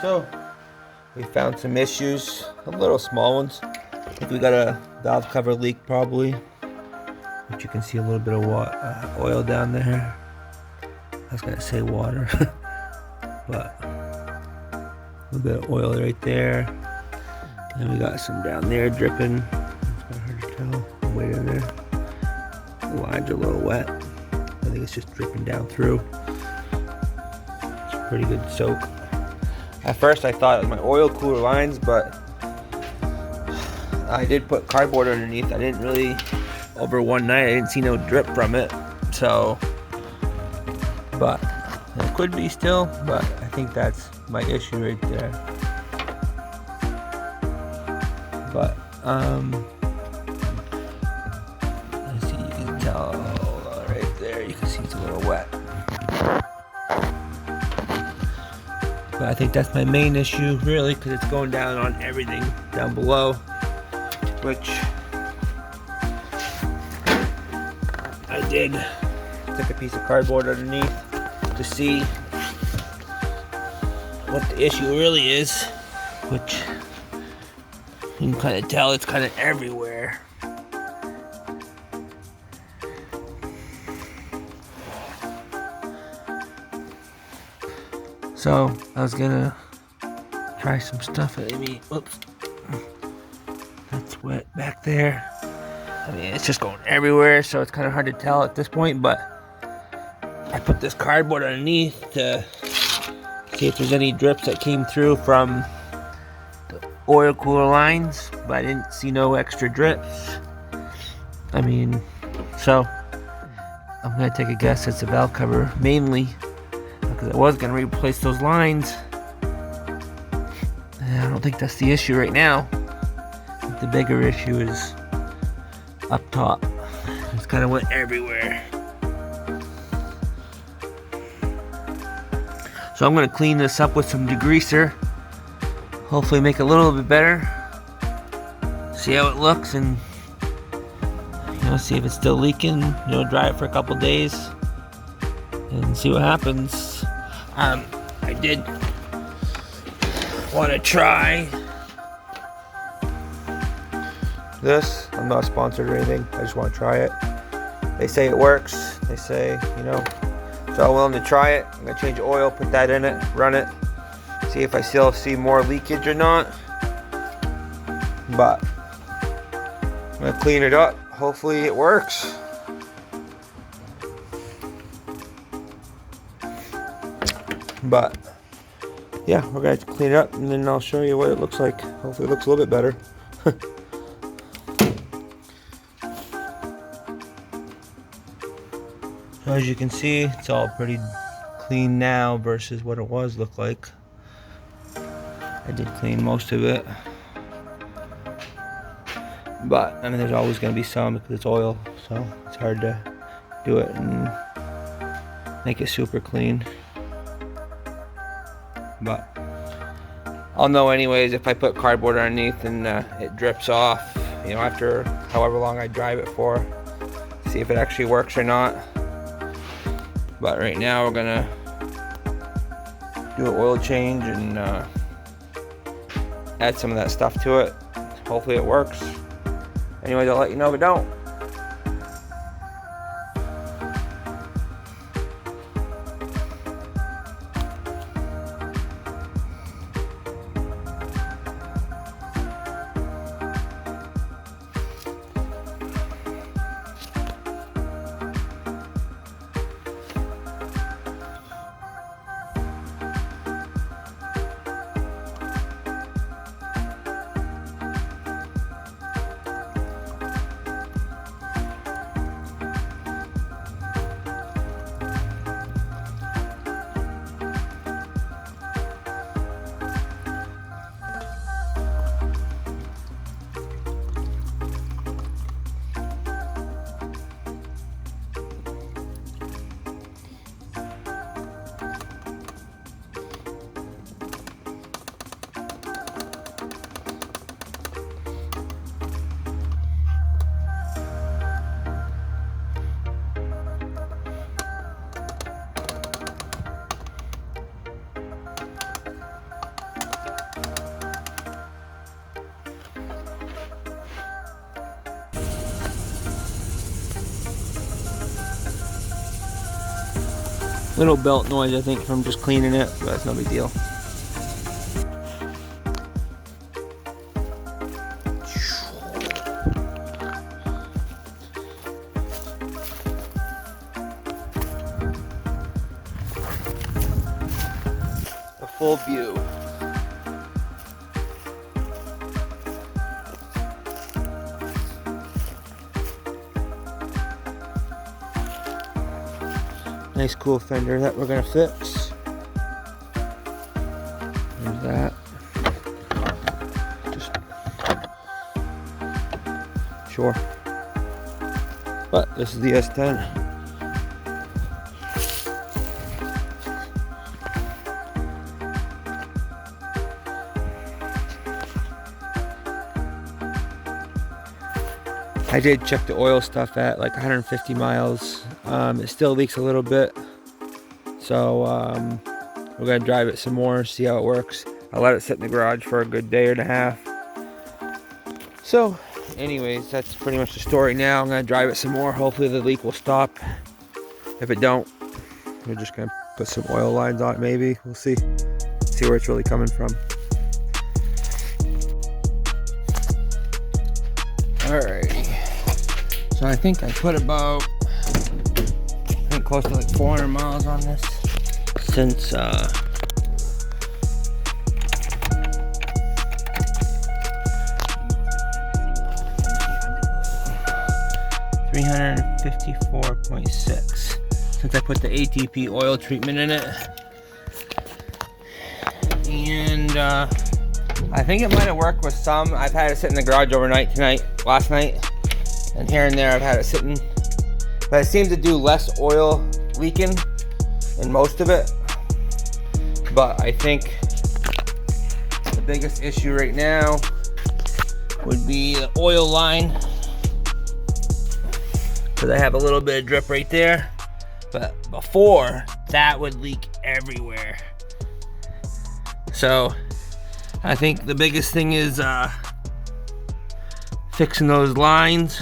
So we found some issues, a little small ones. I think we got a valve cover leak probably, but you can see a little bit of oil down there. I was gonna say water, but a little bit of oil right there. And we got some down there dripping. It's kind of hard to tell. Way in there. The lines are a little wet. I think it's just dripping down through. It's a pretty good soak. At first I thought it was my oil cooler lines, but I did put cardboard underneath. I didn't really, over one night, I didn't see no drip from it. So, but it could be still, but I think that's my issue right there. But, let's see, you can tell right there, you can see it's a little wet. But I think that's my main issue, really, because it's going down on everything down below, which I did. Took a piece of cardboard underneath to see what the issue really is, which you can kind of tell it's kind of everywhere. So I was gonna try some stuff. Whoops, that's wet back there. I mean, it's just going everywhere, so it's kind of hard to tell at this point. But I put this cardboard underneath to see if there's any drips that came through from the oil cooler lines, but I didn't see no extra drips. I mean, so I'm gonna take a guess it's a valve cover mainly, because I was gonna replace those lines. And I don't think that's the issue right now. I think the bigger issue is up top. It's kind of wet everywhere. So I'm gonna clean this up with some degreaser. Hopefully make it a little bit better. See how it looks, and see if it's still leaking. Dry it for a couple days and see what happens. I did want to try this. I'm not sponsored or anything. I just want to try it. They say it works. They say, so I'm willing to try it. I'm going to change the oil, put that in it, run it, see if I still see more leakage or not. But I'm going to clean it up. Hopefully it works. But yeah, we're going to clean it up and then I'll show you what it looks like. Hopefully it looks a little bit better. So as you can see, it's all pretty clean now versus what it looked like. I did clean most of it. But I mean, there's always going to be some because it's oil, so it's hard to do it and make it super clean. But I'll know anyways if I put cardboard underneath and it drips off, after however long I drive it for, see if it actually works or not. But right now we're gonna do an oil change and add some of that stuff to it. Hopefully it works. Anyways, I'll let you know if it don't. Little belt noise, I think, from just cleaning it, but it's no big deal. A full view. Nice cool fender that we're gonna fix. There's that. Just sure. But this is the S10. I did check the oil stuff at like 150 miles. It still leaks a little bit. So we're gonna drive it some more, see how it works. I let it sit in the garage for a good day and a half. So anyways, that's pretty much the story now. I'm gonna drive it some more. Hopefully the leak will stop. If it don't, we're just gonna put some oil lines on it maybe. We'll see. See where it's really coming from. Alrighty. So I think I put about, close to like 400 miles on this since 354.6 since I put the ATP oil treatment in it. And I think it might have worked with some. I've had it sit in the garage overnight last night, and here and there I've had it sitting. But it seems to do less oil leaking in most of it. But I think the biggest issue right now would be the oil line, because I have a little bit of drip right there. But before, that would leak everywhere. So I think the biggest thing is fixing those lines,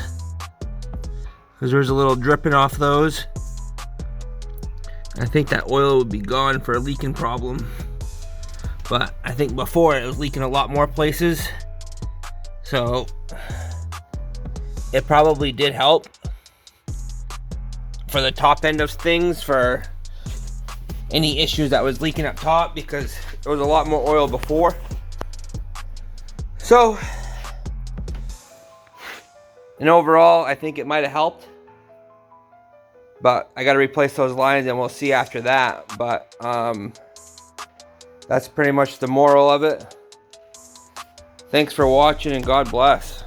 because there's a little dripping off those. I think that oil would be gone for a leaking problem. But I think before it was leaking a lot more places. So it probably did help for the top end of things, for any issues that was leaking up top, because there was a lot more oil before. So, and overall, I think it might have helped. But I got to replace those lines, and we'll see after that. But that's pretty much the moral of it. Thanks for watching, and God bless.